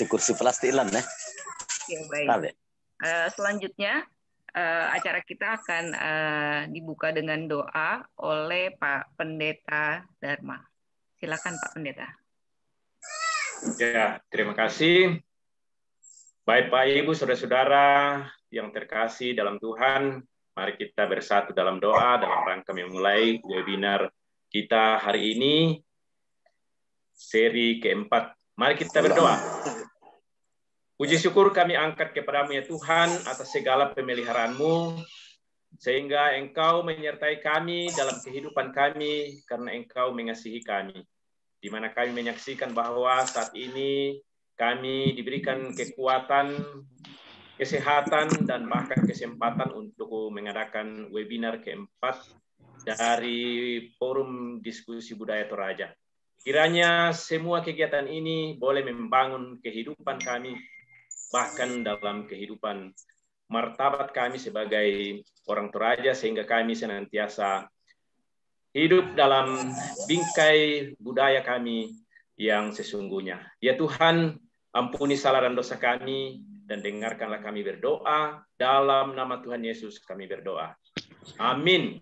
kursi-kursi plastik lan ya. Oke, baik. Selanjutnya acara kita akan dibuka dengan doa oleh Pak Pendeta Dharma. Silakan Pak Pendeta. Ya, terima kasih. Baik Pak Ibu, saudara-saudara yang terkasih dalam Tuhan, mari kita bersatu dalam doa dalam rangka memulai webinar kita hari ini, seri keempat. Mari kita berdoa. Puji syukur kami angkat kepadamu ya Tuhan atas segala pemeliharaan-Mu, sehingga Engkau menyertai kami dalam kehidupan kami karena Engkau mengasihi kami. Di mana kami menyaksikan bahwa saat ini kami diberikan kekuatan, kesehatan, dan bahkan kesempatan untuk mengadakan webinar keempat dari Forum Diskusi Budaya Toraja. Kiranya semua kegiatan ini boleh membangun kehidupan kami, bahkan dalam kehidupan martabat kami sebagai orang Toraja, sehingga kami senantiasa hidup dalam bingkai budaya kami yang sesungguhnya. Ya Tuhan, ampuni salah dan dosa kami, dan dengarkanlah kami berdoa. Dalam nama Tuhan Yesus kami berdoa. Amin.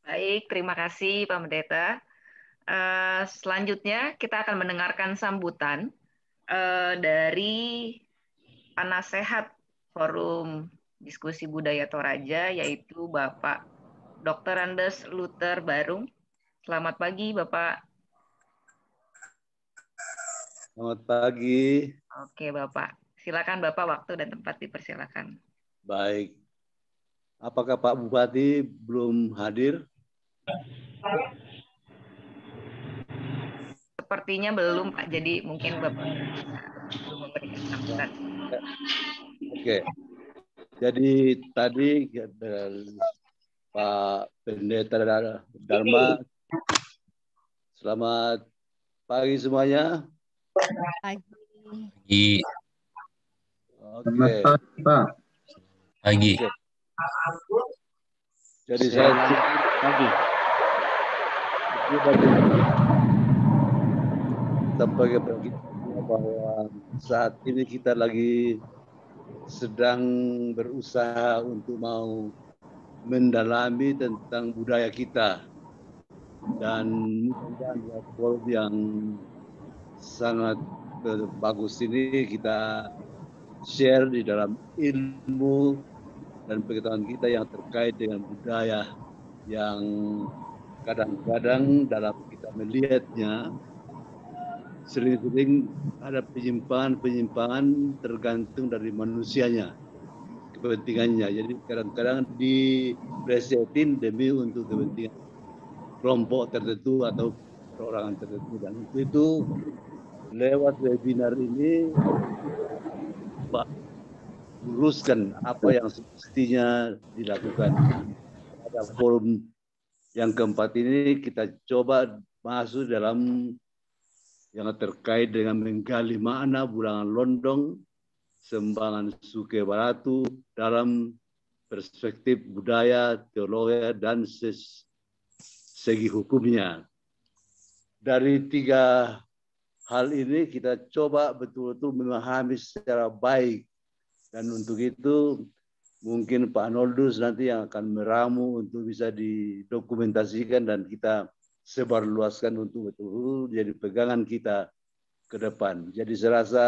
Baik, terima kasih Pak Pendeta. Selanjutnya kita akan mendengarkan sambutan dari Penasehat Forum Diskusi Budaya Toraja, yaitu Bapak Dr. Andes Luther Barung. Selamat pagi, Bapak. Selamat pagi. Oke, Bapak. Silakan Bapak, waktu dan tempat dipersilakan. Baik. Apakah Pak Bupati belum hadir? Sepertinya belum, Pak. Jadi mungkin Bapak belum memberikan sambutan. Oke. Jadi tadi Pak Pendeta Dharma, selamat pagi semuanya. Pagi. Oke. Pagi. Oke. Jadi saya pagi. Sampai bahwa saat ini kita lagi sedang berusaha untuk mau mendalami tentang budaya kita, dan forum yang sangat bagus ini kita share di dalam ilmu dan pengetahuan kita yang terkait dengan budaya yang kadang-kadang dalam kita melihatnya sering-sering ada penyimpangan tergantung dari manusianya, kepentingannya. Jadi kadang-kadang diplesetin demi untuk kepentingan kelompok tertentu atau perorangan tertentu. Dan itu lewat webinar ini Pak luruskan apa yang semestinya dilakukan. Pada forum yang keempat ini kita coba masuk dalam yang terkait dengan menggali makna Bulangan Londong, Sembangan Suke Baratu dalam perspektif budaya, teologi, dan segi hukumnya. Dari tiga hal ini kita coba betul-betul memahami secara baik, dan untuk itu mungkin Pak Noldus nanti yang akan meramu untuk bisa didokumentasikan dan kita sebarluaskan untuk betul-betul jadi pegangan kita ke depan. Jadi saya rasa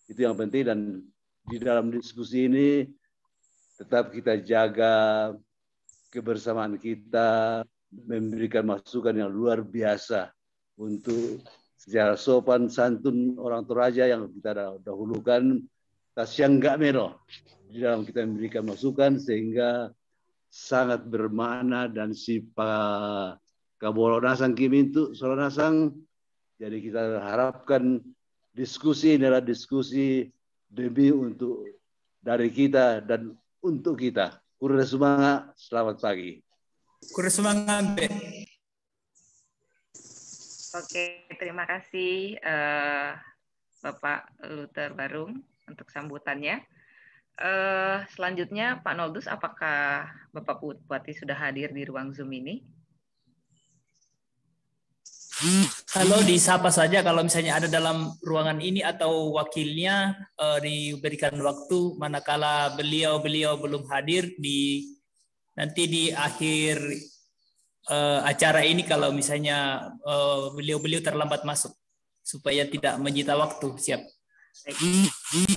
itu yang penting, dan di dalam diskusi ini tetap kita jaga kebersamaan kita, memberikan masukan yang luar biasa untuk secara sopan santun orang Toraja yang kita dahulukan, yang enggak melo di dalam kita memberikan masukan sehingga sangat bermakna dan sifat Kabolo nasang kimintu solo nasang. Jadi kita harapkan diskusi ini adalah diskusi demi untuk dari kita dan untuk kita. Kurang semangat, selamat pagi. Kurang semangat, Pak. Oke, terima kasih Bapak Luther Barung untuk sambutannya. Selanjutnya Pak Noldus, apakah Bapak Bupati sudah hadir di ruang Zoom ini? Kalau disapa saja, kalau misalnya ada dalam ruangan ini atau wakilnya diberikan waktu manakala beliau belum hadir nanti di akhir acara ini kalau misalnya beliau terlambat masuk supaya tidak menyita waktu. Siap.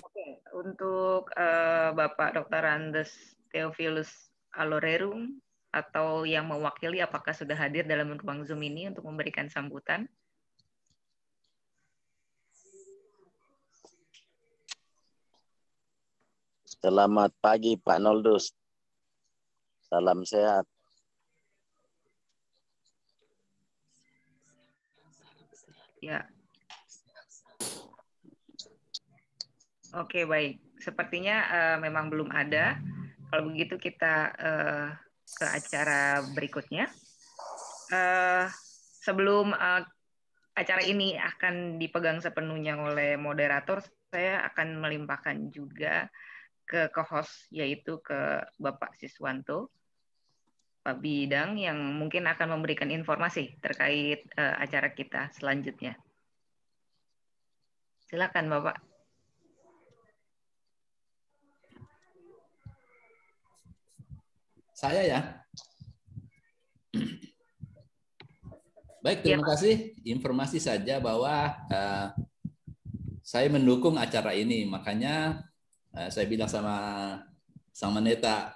Oke, untuk Bapak Dr. Andes Theophilus Alorerum atau yang mewakili, apakah sudah hadir dalam ruang Zoom ini untuk memberikan sambutan? Selamat pagi Pak Noldus. Salam sehat. Ya. Oke, baik. Sepertinya memang belum ada. Kalau begitu kita ke acara berikutnya. Sebelum acara ini akan dipegang sepenuhnya oleh moderator, saya akan melimpahkan juga ke host, yaitu ke Bapak Siswanto, Pak Bidang, yang mungkin akan memberikan informasi terkait acara kita selanjutnya. Silakan, Bapak. Saya ya. Baik, terima kasih. Informasi saja bahwa saya mendukung acara ini. Makanya saya bilang sama Neta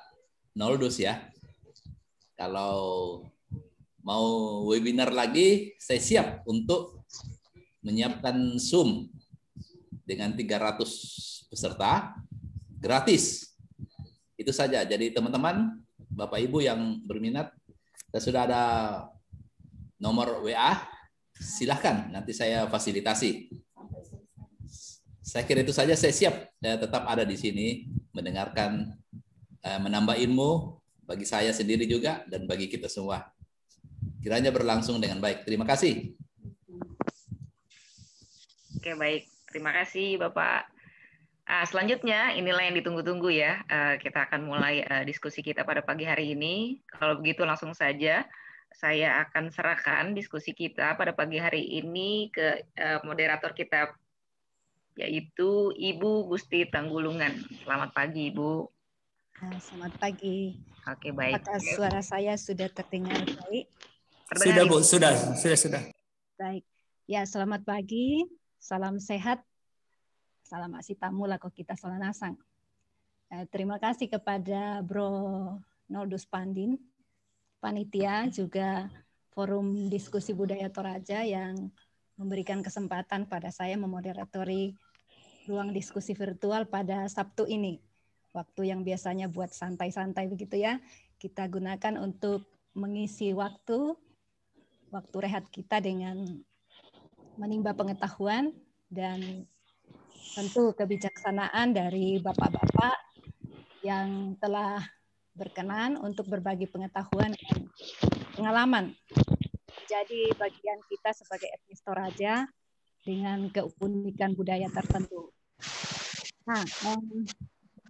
Noldus ya. Kalau mau webinar lagi, saya siap untuk menyiapkan Zoom dengan 300 peserta gratis. Itu saja. Jadi teman-teman, Bapak Ibu yang berminat, sudah ada nomor WA, silahkan nanti saya fasilitasi. Saya kira itu saja, saya siap tetap ada di sini mendengarkan, menambah ilmu bagi saya sendiri juga dan bagi kita semua. Kiranya berlangsung dengan baik. Terima kasih. Oke, baik. Terima kasih Bapak. Selanjutnya, inilah yang ditunggu-tunggu ya. Kita akan mulai diskusi kita pada pagi hari ini. Kalau begitu langsung saja saya akan serahkan diskusi kita pada pagi hari ini ke moderator kita, yaitu Ibu Gusti Tanggulungan. Selamat pagi, Ibu. Selamat pagi. Oke, baik. Apakah suara saya sudah terdengar baik? Sudah, Bu. Sudah. Baik. Ya, selamat pagi. Salam sehat. Salam asitamu lako kita solanasang. Terima kasih kepada Bro Noldus Pandin, panitia, juga Forum Diskusi Budaya Toraja yang memberikan kesempatan pada saya memoderatori ruang diskusi virtual pada Sabtu ini. Waktu yang biasanya buat santai-santai begitu ya, kita gunakan untuk mengisi waktu rehat kita dengan menimba pengetahuan dan tentu kebijaksanaan dari bapak-bapak yang telah berkenan untuk berbagi pengetahuan dan pengalaman menjadi bagian kita sebagai etnis Toraja dengan keunikan budaya tertentu. Nah,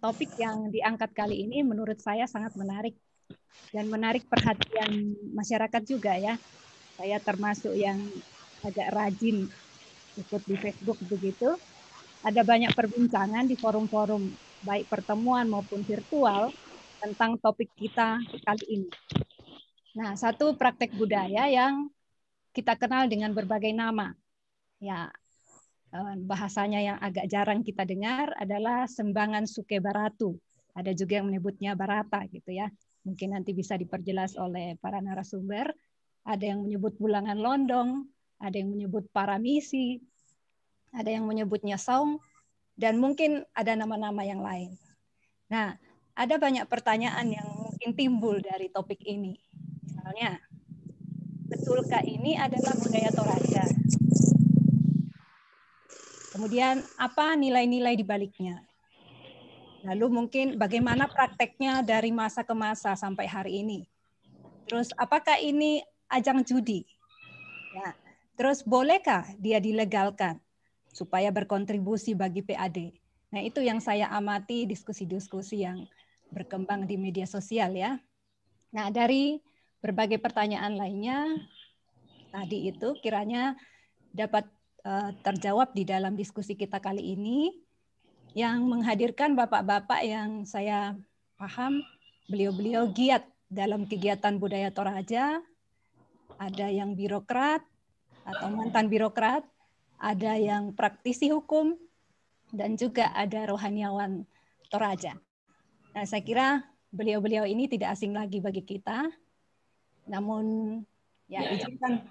topik yang diangkat kali ini menurut saya sangat menarik dan menarik perhatian masyarakat juga ya. Saya termasuk yang agak rajin ikut di Facebook begitu. Ada banyak perbincangan di forum-forum baik pertemuan maupun virtual tentang topik kita kali ini. Nah, satu praktek budaya yang kita kenal dengan berbagai nama. Ya, bahasanya yang agak jarang kita dengar adalah sembangan suke baratu. Ada juga yang menyebutnya barata gitu ya. Mungkin nanti bisa diperjelas oleh para narasumber. Ada yang menyebut bulangan londong, ada yang menyebut paramisi, ada yang menyebutnya saung, dan mungkin ada nama-nama yang lain. Nah, ada banyak pertanyaan yang mungkin timbul dari topik ini. Misalnya, betulkah ini adalah budaya Toraja? Kemudian, apa nilai-nilai di baliknya? Lalu mungkin bagaimana prakteknya dari masa ke masa sampai hari ini? Terus, apakah ini ajang judi? Ya. Terus, bolehkah dia dilegalkan supaya berkontribusi bagi PAD? Nah, itu yang saya amati diskusi-diskusi yang berkembang di media sosial ya. Nah, dari berbagai pertanyaan lainnya, tadi itu kiranya dapat terjawab di dalam diskusi kita kali ini, yang menghadirkan bapak-bapak yang saya paham beliau-beliau giat dalam kegiatan budaya Toraja, ada yang birokrat atau mantan birokrat, ada yang praktisi hukum, dan juga ada rohaniawan Toraja. Nah, saya kira beliau-beliau ini tidak asing lagi bagi kita. Namun ya izinkan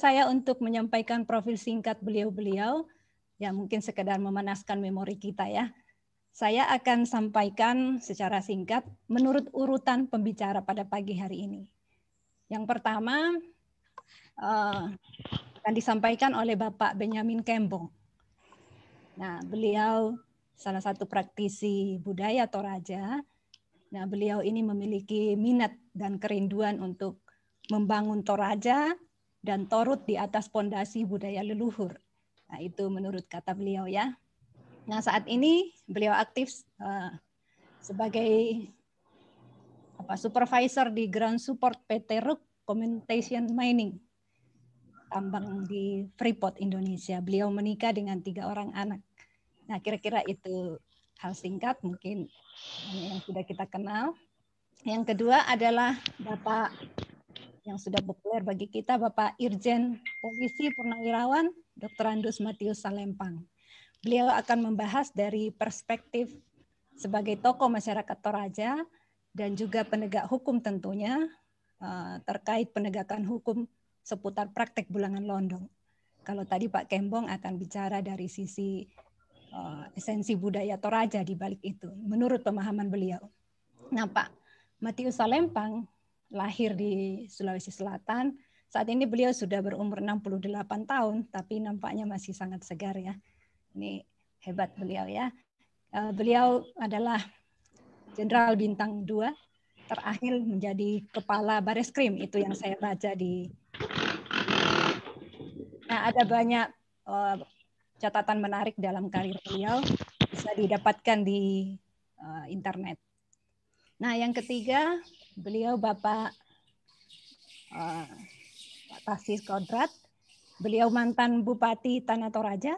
saya untuk menyampaikan profil singkat beliau-beliau, ya mungkin sekedar memanaskan memori kita ya. Saya akan sampaikan secara singkat menurut urutan pembicara pada pagi hari ini. Yang pertama akan disampaikan oleh Bapak Benyamin Kembong. Nah, beliau salah satu praktisi budaya Toraja. Nah, beliau ini memiliki minat dan kerinduan untuk membangun Toraja dan Torut di atas pondasi budaya leluhur. Nah, itu menurut kata beliau ya. Nah, saat ini beliau aktif sebagai supervisor di Ground Support PT RUK Communication Mining, tambang di Freeport, Indonesia. Beliau menikah dengan 3 orang anak. Nah, kira-kira itu hal singkat mungkin yang sudah kita kenal. Yang kedua adalah Bapak yang sudah populer bagi kita, Bapak Irjen Polisi Purnawirawan Dr. Andus Matius Salempang. Beliau akan membahas dari perspektif sebagai tokoh masyarakat Toraja dan juga penegak hukum tentunya terkait penegakan hukum seputar praktek bulangan londong. Kalau tadi Pak Kembong akan bicara dari sisi esensi budaya Toraja di balik itu, menurut pemahaman beliau. Nah, Pak Matius Salempang lahir di Sulawesi Selatan. Saat ini beliau sudah berumur 68 tahun, tapi nampaknya masih sangat segar ya. Ini hebat beliau ya. Beliau adalah Jenderal Bintang 2, terakhir menjadi Kepala Bareskrim, itu yang saya baca di. Nah, ada banyak catatan menarik dalam karir beliau, bisa didapatkan di internet. Nah, yang ketiga, beliau Bapak Tasis Kodrat, beliau mantan Bupati Tanah Toraja,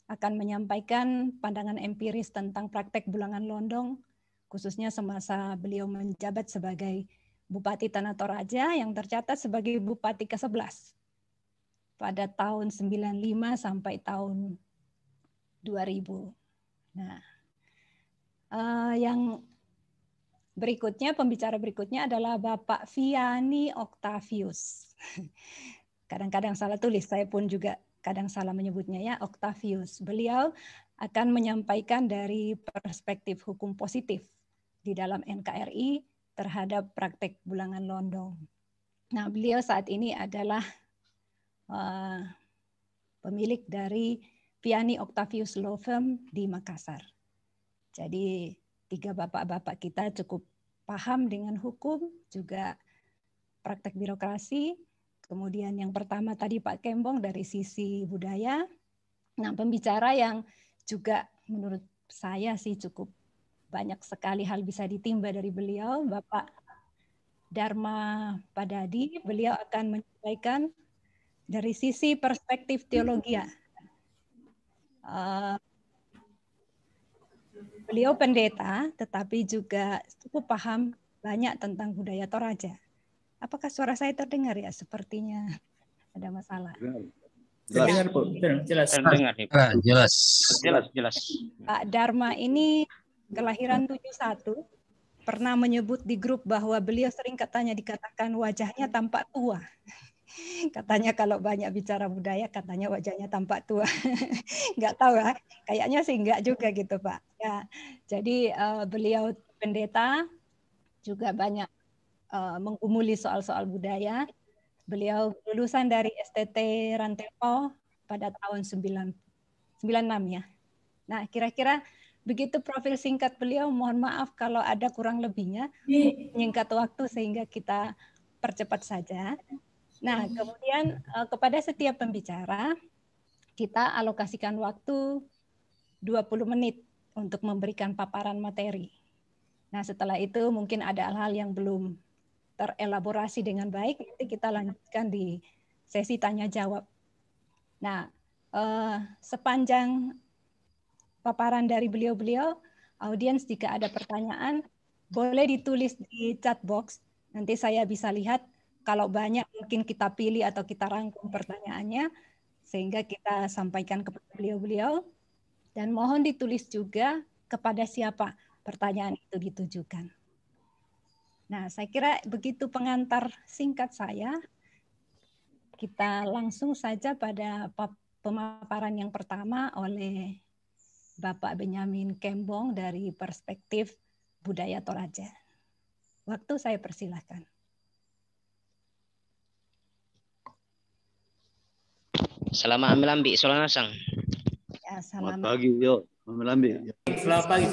akan menyampaikan pandangan empiris tentang praktek bulangan londong, khususnya semasa beliau menjabat sebagai Bupati Tanah Toraja yang tercatat sebagai Bupati ke-11 pada tahun 95 sampai tahun 2000. Nah, yang berikutnya, pembicara berikutnya adalah Bapak Viani Octavius. Kadang-kadang salah tulis, saya pun juga kadang salah menyebutnya ya, Octavius. Beliau akan menyampaikan dari perspektif hukum positif di dalam NKRI terhadap praktek bulangan londong. Nah, beliau saat ini adalah pemilik dari Viani Octavius Law Firm di Makassar. Jadi 3 bapak-bapak kita cukup paham dengan hukum, juga praktek birokrasi. Kemudian yang pertama tadi Pak Kembong dari sisi budaya. Nah, pembicara yang juga menurut saya sih cukup banyak sekali hal bisa ditimba dari beliau, Bapak Dharma Padadi. Beliau akan menyampaikan dari sisi perspektif teologi. Beliau pendeta, tetapi juga cukup paham banyak tentang budaya Toraja. Apakah suara saya terdengar ya? Sepertinya ada masalah. Terdengar, Bu. Jelas. Terdengar, jelas. Pak Dharma ini kelahiran 71, pernah menyebut di grup bahwa beliau sering katanya dikatakan wajahnya tampak tua. Katanya kalau banyak bicara budaya, katanya wajahnya tampak tua. Nggak tahu ya, kayaknya sih nggak juga gitu Pak. Ya, jadi beliau pendeta, juga banyak menggumuli soal-soal budaya. Beliau lulusan dari STT Rantepo pada tahun 96 ya. Nah, kira-kira begitu profil singkat beliau. Mohon maaf kalau ada kurang lebihnya, menyingkat waktu sehingga kita percepat saja. Nah, kemudian kepada setiap pembicara kita alokasikan waktu 20 menit untuk memberikan paparan materi. Nah, setelah itu mungkin ada hal-hal yang belum terelaborasi dengan baik, nanti kita lanjutkan di sesi tanya jawab. Nah, sepanjang paparan dari beliau-beliau, audiens jika ada pertanyaan boleh ditulis di chat box. Nanti saya bisa lihat, kalau banyak mungkin kita pilih atau kita rangkum pertanyaannya sehingga kita sampaikan kepada beliau-beliau, dan mohon ditulis juga kepada siapa pertanyaan itu ditujukan. Nah, saya kira begitu pengantar singkat saya. Kita langsung saja pada pemaparan yang pertama oleh Bapak Benyamin Kembong dari perspektif budaya Toraja. Waktu saya persilahkan. Selamat melambi, Solana Sang. Ya, Selamat pagi, yo. Melambi. Selamat pagi.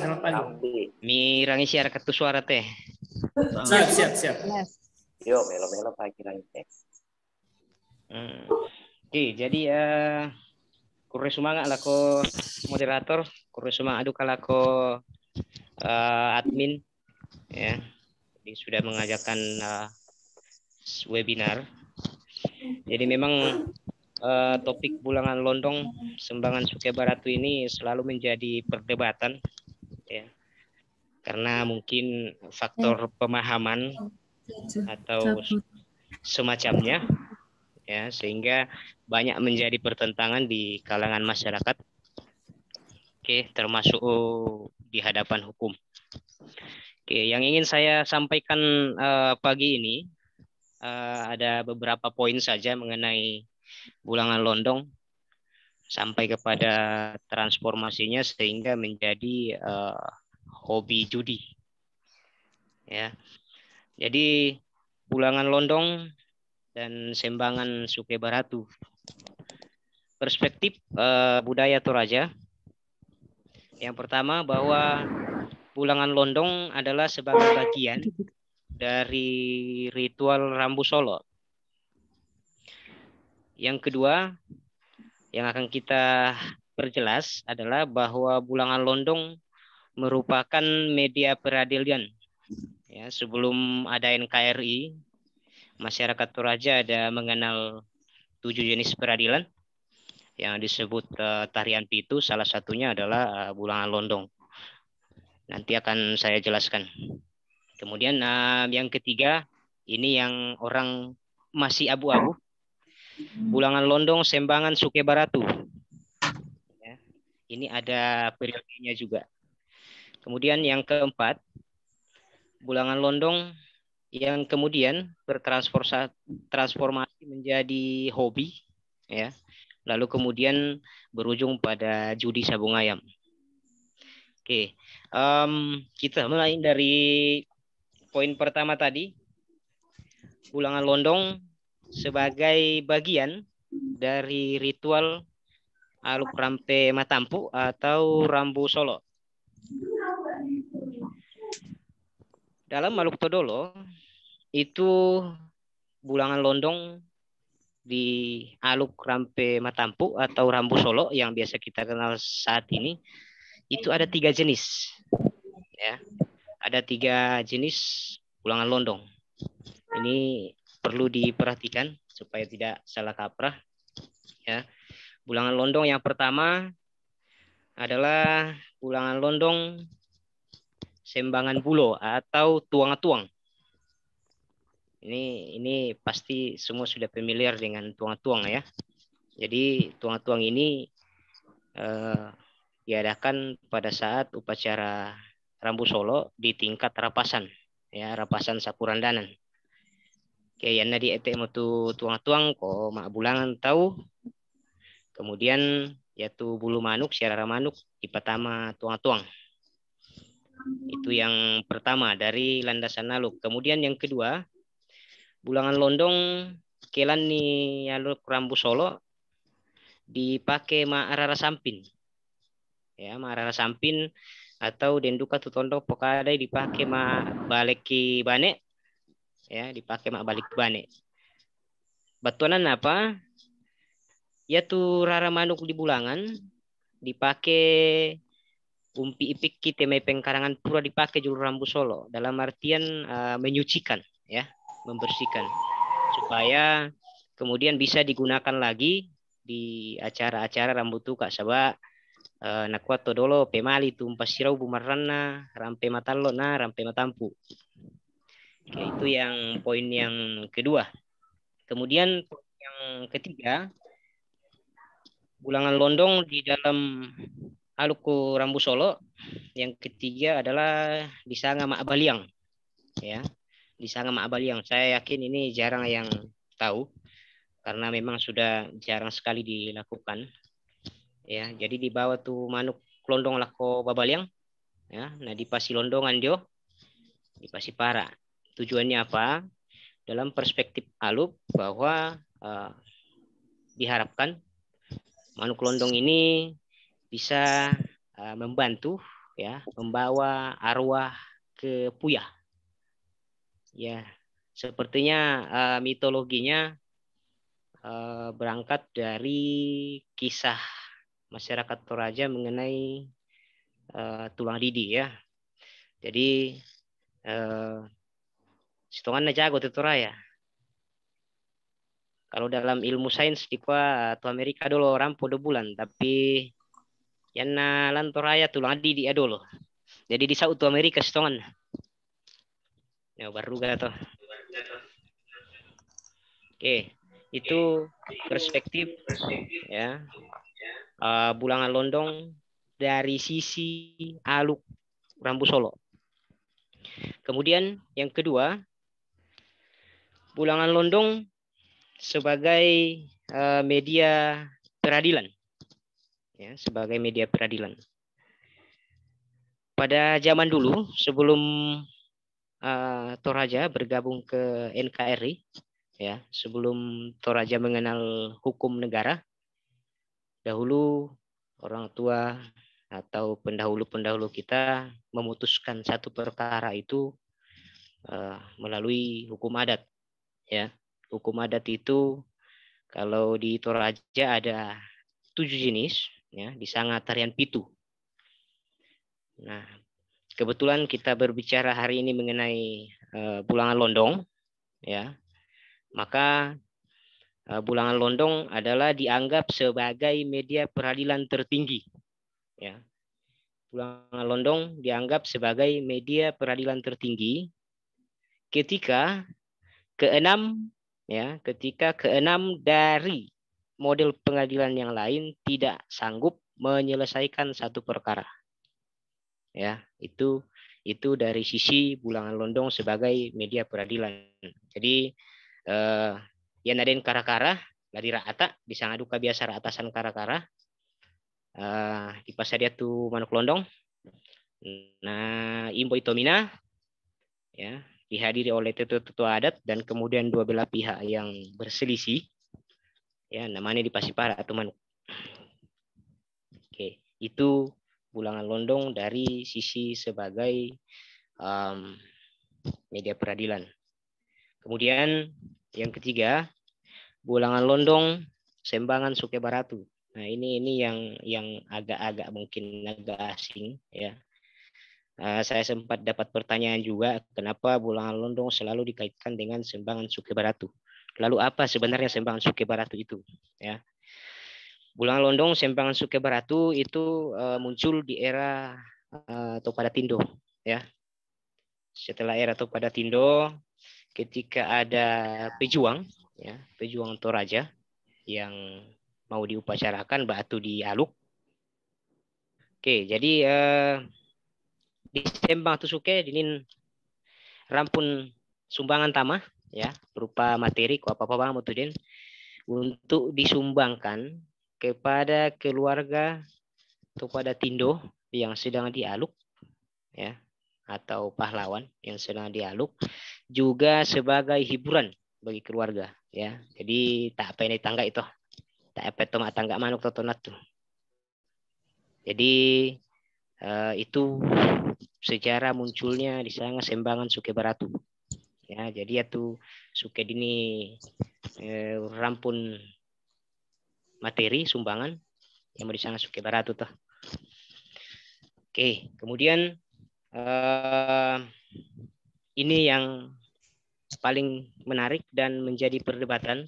Rangi siar ketu suara teh. Siap. Yes. Yo, melo-melo pagi rangi teh. Oke, jadi kurre semangat lah ko moderator, kurre semangat aduh kalau ko admin, ya. Jadi sudah mengajarkan webinar. Jadi memang topik Bulangan Londong Sembangan Suke Baratu ini selalu menjadi perdebatan, ya, karena mungkin faktor pemahaman atau semacamnya, ya, sehingga banyak menjadi pertentangan di kalangan masyarakat, oke, termasuk di hadapan hukum. Oke, yang ingin saya sampaikan pagi ini ada beberapa poin saja mengenai Bulangan Londong sampai kepada transformasinya sehingga menjadi hobi judi, ya. Jadi Bulangan Londong dan Sembangan Suke Baratu, perspektif budaya Toraja. Yang pertama, bahwa Bulangan Londong adalah sebagai bagian dari ritual Rambu Solo. Yang kedua yang akan kita perjelas adalah bahwa Bulangan Londong merupakan media peradilan. Ya, sebelum ada NKRI, masyarakat Toraja ada mengenal 7 jenis peradilan yang disebut tarian pitu, salah satunya adalah Bulangan Londong. Nanti akan saya jelaskan. Kemudian yang ketiga, ini yang orang masih abu-abu, Bulangan Londong Sembangan Suke Baratu. Ya, ini ada periodenya juga. Kemudian yang keempat, Bulangan Londong yang kemudian bertransformasi menjadi hobi, ya. Lalu kemudian berujung pada judi sabung ayam. Oke, kita mulai dari poin pertama tadi, Bulangan Londong sebagai bagian dari ritual Aluk Rampe Matampu atau Rambu Solo. Dalam Maluk Todolo itu Bulangan Londong di Aluk Rampe Matampu atau Rambu Solo yang biasa kita kenal saat ini itu ada 3 jenis, ya. Ada 3 jenis Bulangan Londong. Ini perlu diperhatikan supaya tidak salah kaprah, ya. Bulangan Londong yang pertama adalah Bulangan Londong Sembangan Bulo atau tuang-tuang. Ini pasti semua sudah familiar dengan tuang-tuang, ya. Jadi tuang-tuang ini diadakan pada saat upacara Rambu Solo di tingkat rapasan, ya, rapasan Sapurandanan. Oke, yang di ete metu tuang-tuang ko mak Bulangan tahu. Kemudian yaitu bulu manuk, siara manuk di pertama tuang-tuang. Itu yang pertama dari landasan Aluk. Kemudian yang kedua, Bulangan Londong kelan ni Aluk Rambu Solo dipakai ma arara sampin. Ya, ma arara sampin atau denduka tutondo pokadai dipakai ma baleki bane. Ya, dipakai mak balik bane. Batuanan apa? Yaitu rara manuk di Bulangan dipakai umpi ipik kita mai pengkarangan pura dipakai julu Rambu Solo dalam artian menyucikan, ya, membersihkan supaya kemudian bisa digunakan lagi di acara-acara Rambu Tuka sabak nakuat dolo pemali tumpas sirau bumarana rampe matallo na rampe matampu. Oke, itu yang poin yang kedua. Kemudian poin yang ketiga, bulangan londong di dalam aluku Rambu Solo. Yang ketiga adalah disanga mak baliang, ya, disanga mak baliang. Saya yakin ini jarang yang tahu karena memang sudah jarang sekali dilakukan, ya. Jadi dibawa tuh manuk londong lako babaliang, ya. Nah dipasi londongan jo, dipasi para. Tujuannya apa? Dalam perspektif alup bahwa diharapkan manuk londong ini bisa membantu, ya, membawa arwah ke Puyah. Ya, sepertinya mitologinya berangkat dari kisah masyarakat Toraja mengenai tulang didi, ya. Jadi sitongan jago tu Toraya. Kalau dalam ilmu sains di atau Amerika dulu orang podo bulan, tapi yang lan Toraya tulang didi dulu. Jadi di South Amerika sitongan. Ya baru gato. Oke, itu perspektif, ya, bulangan londong dari sisi aluk Rambu Solo. Kemudian yang kedua, bulangan londong sebagai media peradilan, ya, sebagai media peradilan. Pada zaman dulu sebelum Toraja bergabung ke NKRI, ya, sebelum Toraja mengenal hukum negara, dahulu orang tua atau pendahulu-pendahulu kita memutuskan satu perkara itu melalui hukum adat, ya. Hukum adat itu kalau di Toraja ada 7 jenis, ya, disanga tarian pitu. Nah, kebetulan kita berbicara hari ini mengenai bulangan londong, ya. Maka bulangan londong adalah dianggap sebagai media peradilan tertinggi, ya. Bulangan londong dianggap sebagai media peradilan tertinggi ketika keenam dari model pengadilan yang lain tidak sanggup menyelesaikan satu perkara. Ya, itu dari sisi bulangan londong sebagai media peradilan. Jadi yang nadain kara-kara lari rata disanga duka biasa atasan kara-kara di pasar dia tuh manuk londong. Nah, imbo itomina, ya, dihadiri oleh tetua adat dan kemudian dua belah pihak yang berselisih, ya, namanya di Pasipara atau manuk. Oke, itu bulangan londong dari sisi sebagai media peradilan. Kemudian yang ketiga, bulangan londong sembangan Suke Baratu. Nah ini yang agak mungkin agak asing, ya. Saya sempat dapat pertanyaan juga, kenapa bulangan londong selalu dikaitkan dengan sembangan Suke Baratu. Lalu apa sebenarnya sembangan Suke Baratu itu? Ya, bulangan londong sembangan Suke Baratu itu muncul di era Topada-Tindo. Ya, setelah era Topada-Tindo, ketika ada pejuang, ya, pejuang Toraja yang mau diupacarakan batu di aluk. Oke, jadi di sembang tu suke dinin rampun sumbangan tamah, ya, berupa materi ku apa-apa bang mutudin untuk disumbangkan kepada keluarga atau pada tindo yang sedang dialuk, ya, atau pahlawan yang sedang dialuk, juga sebagai hiburan bagi keluarga, ya. Jadi tak apa ini tangga itu, tak apa tomat tangga manuk totonat tuh. Jadi itu sejarah munculnya di sana sembangan Suke Baratu, ya. Jadi itu Suke dini rampun materi sumbangan yang mau di sana Suke Baratu tuh. Oke, kemudian ini yang paling menarik dan menjadi perdebatan,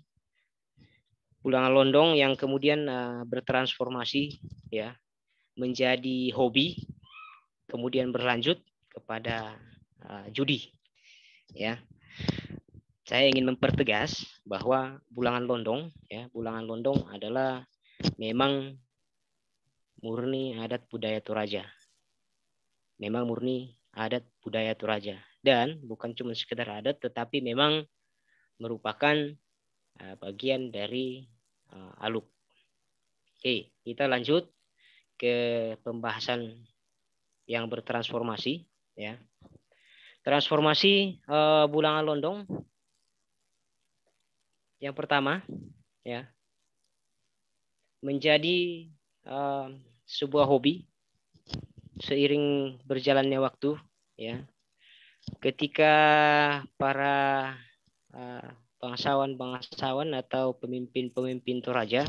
Bulangan Londong yang kemudian bertransformasi ya menjadi hobi, kemudian berlanjut kepada judi. Ya, saya ingin mempertegas bahwa Bulangan Londong, ya, Bulangan Londong adalah memang murni adat budaya Toraja. Memang murni adat budaya Toraja, dan bukan cuma sekedar adat, tetapi memang merupakan bagian dari aluk. Oke, kita lanjut ke pembahasan yang bertransformasi. Ya, transformasi Bulangan Londong. Yang pertama, ya, menjadi sebuah hobi. Seiring berjalannya waktu, ya, ketika para bangsawan atau pemimpin Toraja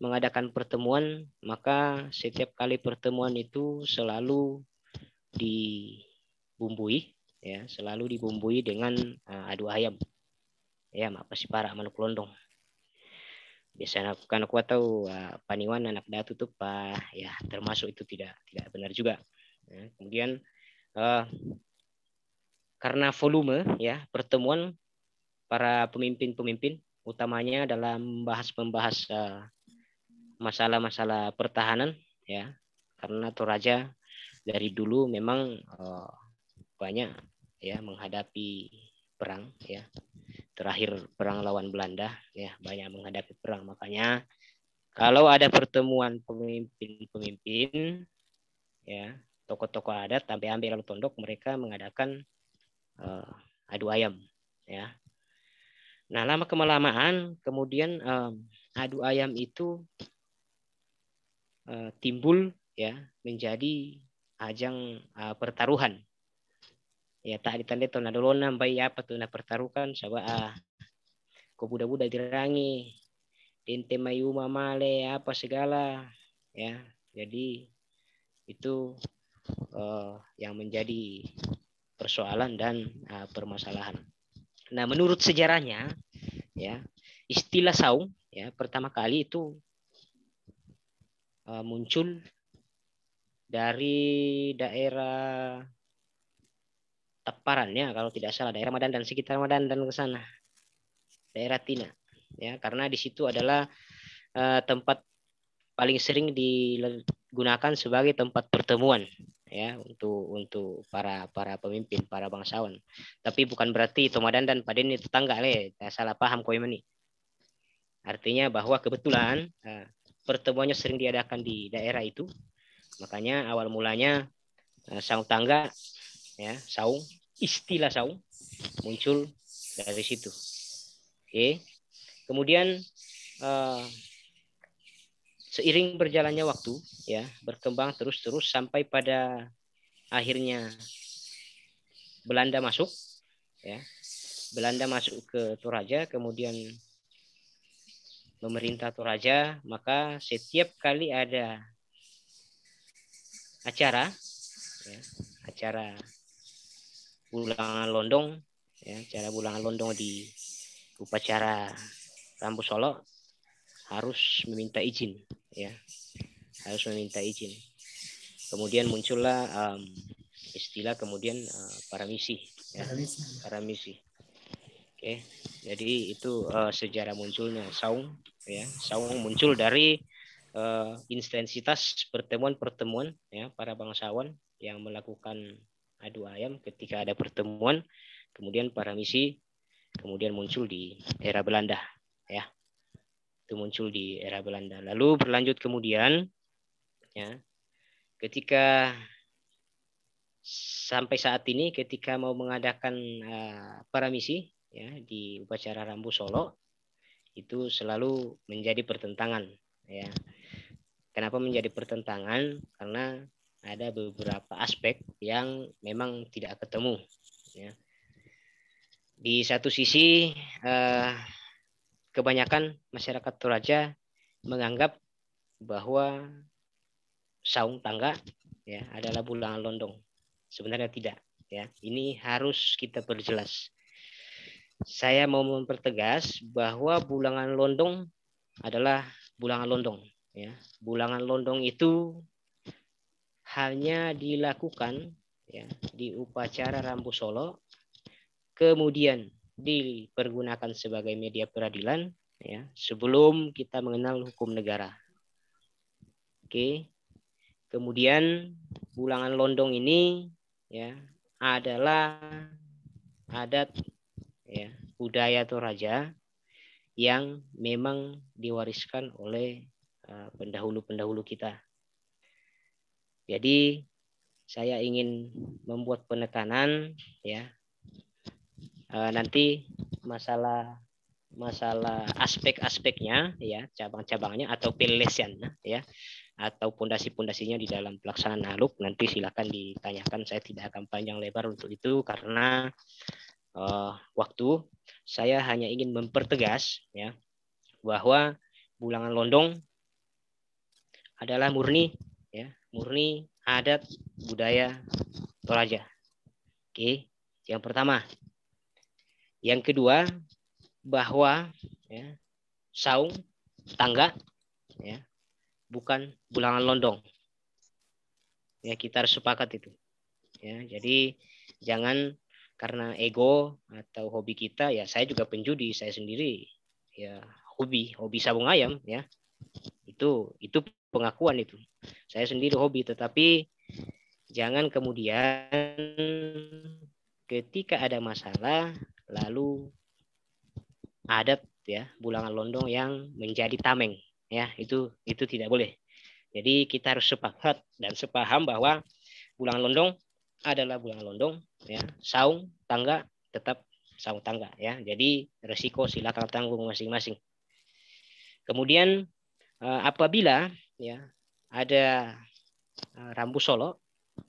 mengadakan pertemuan, maka setiap kali pertemuan itu selalu dibumbui, ya, selalu dibumbui dengan adu ayam, ya, apa sih para manuk londong. Biasanya kan aku tahu paniwan anak datu tuh ya termasuk itu tidak benar juga. Ya, kemudian karena volume ya pertemuan para pemimpin utamanya dalam membahas masalah-masalah pertahanan, ya, karena Toraja dari dulu memang banyak ya menghadapi perang, ya. Terakhir perang lawan Belanda, ya, banyak menghadapi perang. Makanya kalau ada pertemuan pemimpin, ya, tokoh-tokoh adat sampai ambil lalu tondok, mereka mengadakan adu ayam, ya. Nah, lama kelamaan kemudian adu ayam itu timbul, ya, menjadi ajang pertaruhan. Ya, tak ditandai tahun adolona bayi apa tuh na pertaruhkan sabah ko budak-budak dirangi dente mayu mamale apa segala, ya. Jadi itu yang menjadi persoalan dan permasalahan. Nah, menurut sejarahnya, ya, istilah saung, ya, pertama kali itu muncul dari daerah Taparan, ya, kalau tidak salah, daerah Madan dan sekitar Madan dan ke sana, daerah Tina, ya, karena di situ adalah tempat paling sering digunakan sebagai tempat pertemuan, ya, untuk para pemimpin, para bangsawan. Tapi bukan berarti Tomadan dan Paden itu tetangga, salah paham kowe meni. Artinya bahwa kebetulan pertemuannya sering diadakan di daerah itu, makanya awal mulanya saung tangga, ya, saung, istilah saung muncul dari situ. Oke. Kemudian seiring berjalannya waktu, ya, berkembang terus sampai pada akhirnya Belanda masuk, ya. Belanda masuk ke Toraja, kemudian memerintah Toraja, maka setiap kali ada acara, ya, acara Bulangan Londong, ya, acara Bulangan Londong di upacara Rambu Solo harus meminta izin, ya, harus meminta izin. Kemudian muncullah istilah kemudian paramisi, ya, paramisi. Oke, jadi itu sejarah munculnya saung, ya, saung muncul dari intensitas pertemuan, ya, para bangsawan yang melakukan adu ayam ketika ada pertemuan, kemudian paramisi, kemudian muncul di era Belanda, ya. Itu muncul di era Belanda. Lalu berlanjut kemudian, ya, ketika sampai saat ini ketika mau mengadakan paramisi, ya, di upacara Rambu Solo itu selalu menjadi pertentangan, ya. Kenapa menjadi pertentangan? Karena ada beberapa aspek yang memang tidak ketemu, ya. Di satu sisi kebanyakan masyarakat Toraja menganggap bahwa saung tangga ya adalah bulangan londong. Sebenarnya tidak, ya. Ini harus kita perjelas. Saya mau mempertegas bahwa bulangan londong adalah bulangan londong, ya. Bulangan londong itu hanya dilakukan, ya, di upacara Rambu Solo, kemudian dipergunakan sebagai media peradilan, ya, sebelum kita mengenal hukum negara. Oke. Kemudian bulangan londong ini, ya, adalah adat, ya, budaya Toraja yang memang diwariskan oleh pendahulu-pendahulu kita. Jadi saya ingin membuat penekanan, ya, nanti masalah aspek-aspeknya, ya, cabang-cabangnya atau pelesiannya, ya, atau pondasi-pondasinya di dalam pelaksanaan Nahluk, nanti silakan ditanyakan. Saya tidak akan panjang lebar untuk itu karena waktu. Saya hanya ingin mempertegas, ya, bahwa bulangan londong adalah murni, ya, murni adat budaya Toraja. Oke, yang pertama. Yang kedua, bahwa, ya, saung tangga, ya, bukan bulangan londong. Ya, kita harus sepakat itu. Ya, jadi jangan karena ego atau hobi kita, ya, saya juga penjudi, saya sendiri, ya, hobi sabung ayam, ya. Itu pengakuan itu. Saya sendiri hobi, tetapi jangan kemudian ketika ada masalah lalu adat, ya, bulangan londong yang menjadi tameng, ya, itu tidak boleh. Jadi kita harus sepakat dan sepaham bahwa bulangan londong adalah bulangan londong, ya, saung tangga tetap saung tangga, ya. Jadi resiko silakan tanggung masing-masing. Kemudian apabila, ya, ada Rambu Solo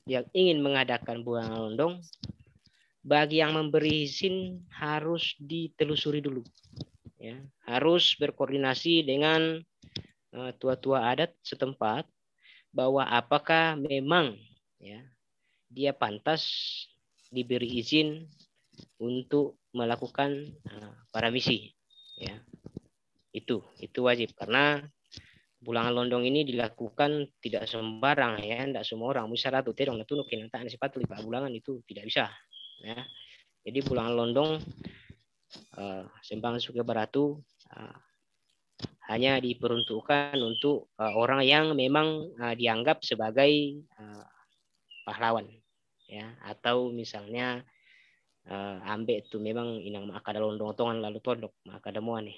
yang ingin mengadakan bulangan londong, bagi yang memberi izin harus ditelusuri dulu, ya, harus berkoordinasi dengan tua-tua adat setempat bahwa apakah memang, ya, dia pantas diberi izin untuk melakukan paramisi, ya. Itu wajib karena bulangan londong ini dilakukan tidak sembarang, ya, tidak semua orang. Misalnya tuh terong itu kenyataan sepatu lipat bulangan itu tidak bisa, ya. Jadi bulangan londong Sembangan Suke Baratu hanya diperuntukkan untuk orang yang memang dianggap sebagai pahlawan, ya, atau misalnya ambek itu memang inang makada londong tongan lalu tondok makada muane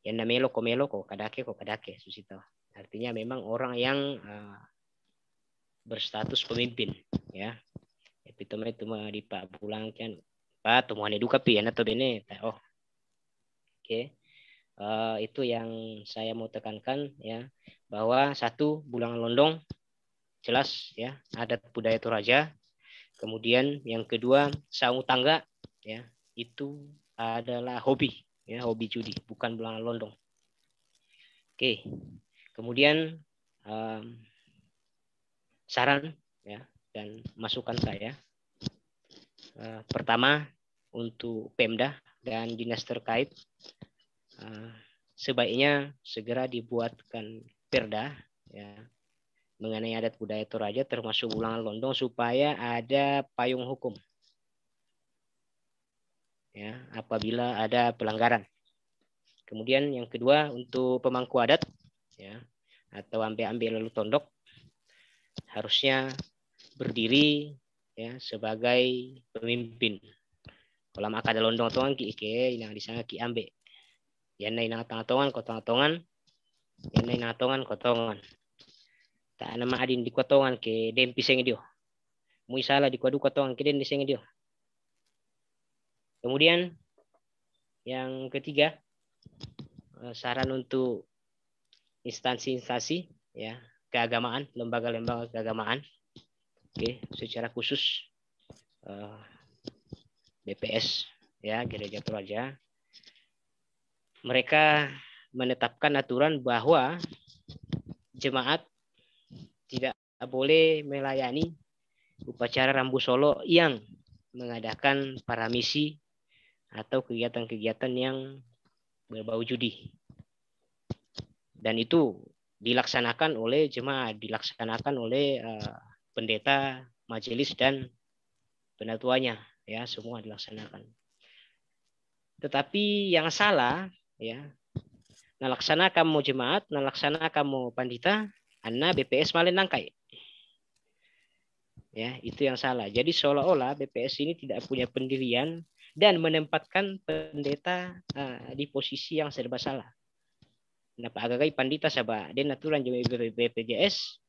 yang namelo komelo ko kadake susito, artinya memang orang yang berstatus pemimpin, ya. Epitome itu di Pak Bulang kan Pak temuan eduka pi atau bene, oh, oke. Itu yang saya mau tekankan, ya, bahwa satu, bulangan londong jelas, ya, adat budaya Toraja. Kemudian yang kedua, saung tangga, ya, itu adalah hobi, ya, hobi judi, bukan bulangan londong. Oke. Kemudian saran, ya, dan masukan saya, pertama untuk Pemda dan dinas terkait, sebaiknya segera dibuatkan perda, ya, mengenai adat budaya Toraja termasuk bulangan londong supaya ada payung hukum, ya, apabila ada pelanggaran. Kemudian yang kedua untuk pemangku adat, ya, atau ambil lalu tondok harusnya berdiri, ya, sebagai pemimpin. Kalau maka ada londong tongan ki ike yang di sana ki ambe. Yang naik nang tongan kotongan, yang naik nang tongan kotongan. Tak nama adin di kotongan ke dem piseng dio. Mui salah di kuadu kotongan ke dem piseng dio. Kemudian yang ketiga, saran untuk instansi-instansi, ya, keagamaan, lembaga-lembaga keagamaan, oke, secara khusus BPS, ya, Gereja Toraja, mereka menetapkan aturan bahwa jemaat tidak boleh melayani upacara Rambu Solo yang mengadakan para misi atau kegiatan-kegiatan yang berbau judi. Dan itu dilaksanakan oleh jemaat, dilaksanakan oleh pendeta, majelis dan penatuanya, ya, semua dilaksanakan. Tetapi yang salah, ya, nalaksanakan mau jemaat, nalaksanakan mau pandita, anna BPS malen nangkai. Ya, itu yang salah. Jadi seolah-olah BPS ini tidak punya pendirian dan menempatkan pendeta di posisi yang serba salah. Napa agagai pandita saba den aturan BPJS.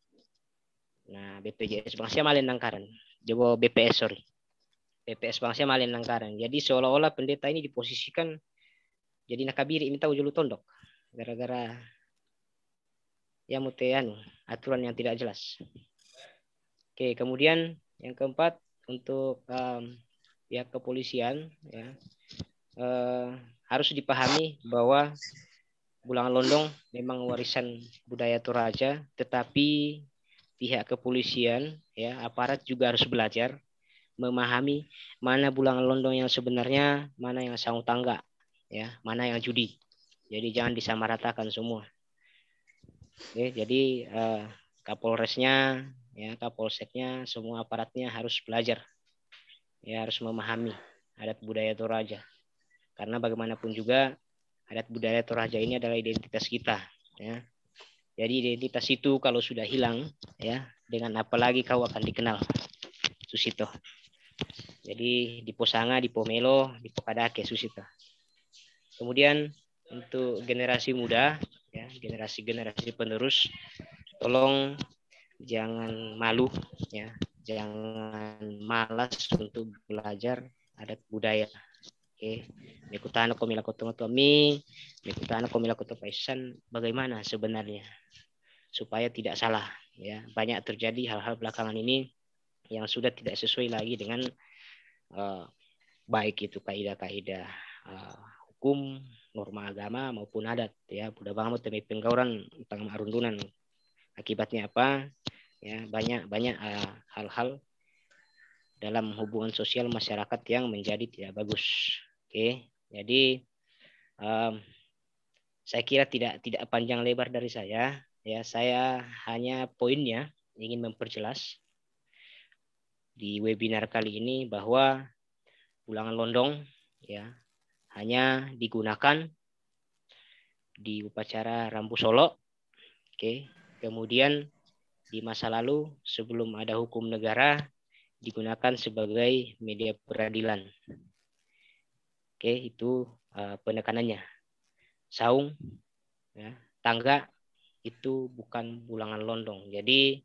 Nah, BPJS bangsa malen nangkaran. Jabo BPS sorry. BPS bangsa malen nangkaran. Jadi seolah-olah pendeta ini diposisikan jadi nakabiri minta ujulu tondok. Gara-gara ya mutean aturan yang tidak jelas. Oke, kemudian yang keempat untuk pihak kepolisian, ya, harus dipahami bahwa Bulangan Londong memang warisan budaya Toraja, tetapi pihak kepolisian, ya, aparat juga harus belajar memahami mana Bulangan Londong yang sebenarnya, mana yang saung tangga, ya, mana yang judi. Jadi jangan disamaratakan semua. Oke, jadi Kapolresnya, ya, Kapolseknya, semua aparatnya harus belajar, ya, harus memahami adat budaya Toraja. Karena bagaimanapun juga adat budaya Toraja ini adalah identitas kita, ya. Jadi identitas itu kalau sudah hilang, ya, dengan apa lagi kau akan dikenal, Susito. Jadi di Posanga, di Pomelo, di Pokadake, Susito. Kemudian untuk generasi muda, ya, generasi penerus, tolong jangan malu, ya, jangan malas untuk belajar adat budaya. Oke, mekutana komila kotomi, mekutana komila kotopaisan, bagaimana sebenarnya supaya tidak salah, ya. Banyak terjadi hal-hal belakangan ini yang sudah tidak sesuai lagi dengan baik itu kaidah-kaidah hukum, norma agama maupun adat, ya. Budak banget demi penggauran tentang arundunan. Akibatnya apa? Ya, banyak hal-hal dalam hubungan sosial masyarakat yang menjadi tidak bagus. Oke, jadi saya kira tidak panjang lebar dari saya, ya. Saya hanya poinnya ingin memperjelas di webinar kali ini bahwa Bulangan Londong, ya, hanya digunakan di upacara Rambu Solo. Oke, kemudian di masa lalu sebelum ada hukum negara digunakan sebagai media peradilan. Oke, itu penekanannya. Saung, ya, tangga itu bukan Bulangan Londong. Jadi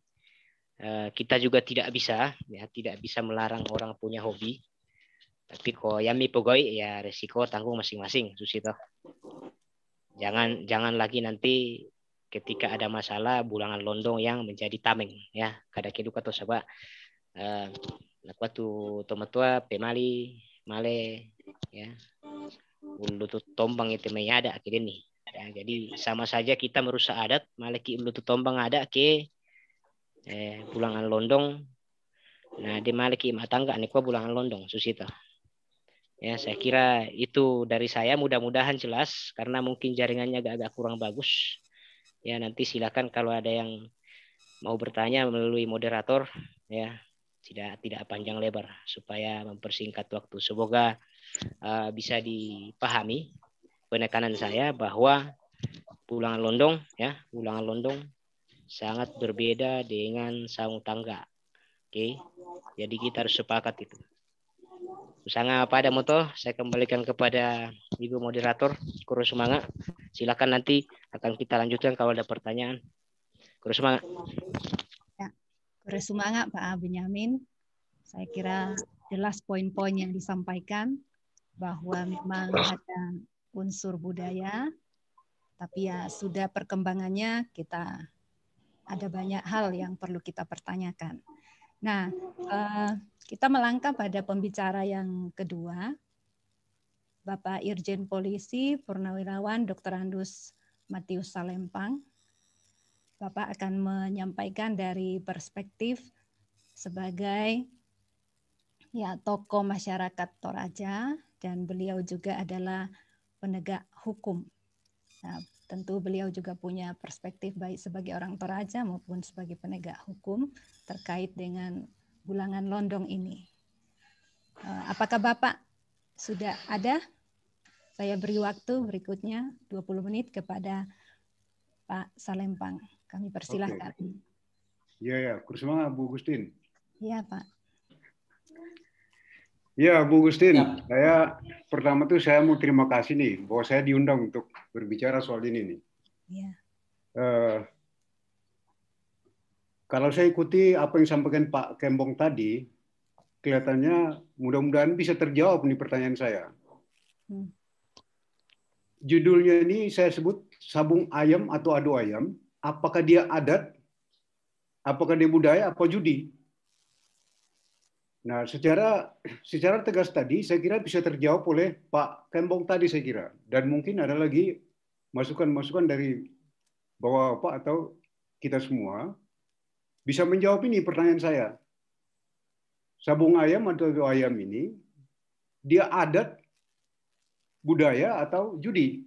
kita juga tidak bisa melarang orang punya hobi. Tapi kok yami pegawai, ya resiko tanggung masing-masing, Susito. Jangan lagi nanti ketika ada masalah Bulangan Londong yang menjadi tameng, ya. Kada kedu kato saba nakwatu tomatua pemali male, ya, ulutut tombang itu ada akhirnya nih, ya. Jadi sama saja kita merusak adat maleki ulutut tombang ada ke Bulangan Londong. Nah, di maleki matangga nih Bulangan Londong, Susito. Ya, saya kira itu dari saya, mudah-mudahan jelas karena mungkin jaringannya agak kurang bagus. Ya, nanti silakan kalau ada yang mau bertanya melalui moderator, ya. Tidak panjang lebar supaya mempersingkat waktu. Semoga bisa dipahami penekanan saya bahwa Bulangan Londong, ya, Bulangan Londong sangat berbeda dengan saung tangga. Oke. Jadi kita harus sepakat itu. Usanga pada moto, saya kembalikan kepada Ibu moderator, Kurus Semangat. Silakan nanti akan kita lanjutkan kalau ada pertanyaan. Kurus Semangat. Ya, Kurus Semangat Pak Benyamin. Saya kira jelas poin-poin yang disampaikan bahwa memang ada unsur budaya, tapi ya sudah perkembangannya kita ada banyak hal yang perlu kita pertanyakan. Nah, kita melangkah pada pembicara yang kedua, Bapak Irjen Polisi Purnawirawan Dr. Andus Matius Salempang. Bapak akan menyampaikan dari perspektif sebagai ya tokoh masyarakat Toraja, dan beliau juga adalah penegak hukum. Nah, tentu beliau juga punya perspektif baik sebagai orang Toraja maupun sebagai penegak hukum terkait dengan Bulangan Londong ini. Apakah Bapak sudah ada? Saya beri waktu berikutnya 20 menit kepada Pak Salempang. Kami persilahkan. Iya, ya, kurang Bu Gustin. Iya, Pak. Ya, Bu Gustin, saya pertama tuh saya mau terima kasih nih bahwa saya diundang untuk berbicara soal ini nih. Iya. Kalau saya ikuti apa yang disampaikan Pak Kembong tadi, kelihatannya mudah-mudahan bisa terjawab nih pertanyaan saya. Judulnya ini saya sebut sabung ayam atau adu ayam. Apakah dia adat? Apakah dia budaya? Apa judi? Nah, secara tegas tadi, saya kira bisa terjawab oleh Pak Kembong tadi, saya kira. Dan mungkin ada lagi masukan-masukan dari Bapak atau kita semua bisa menjawab ini pertanyaan saya. Sabung ayam atau adu ayam ini, dia adat, budaya, atau judi?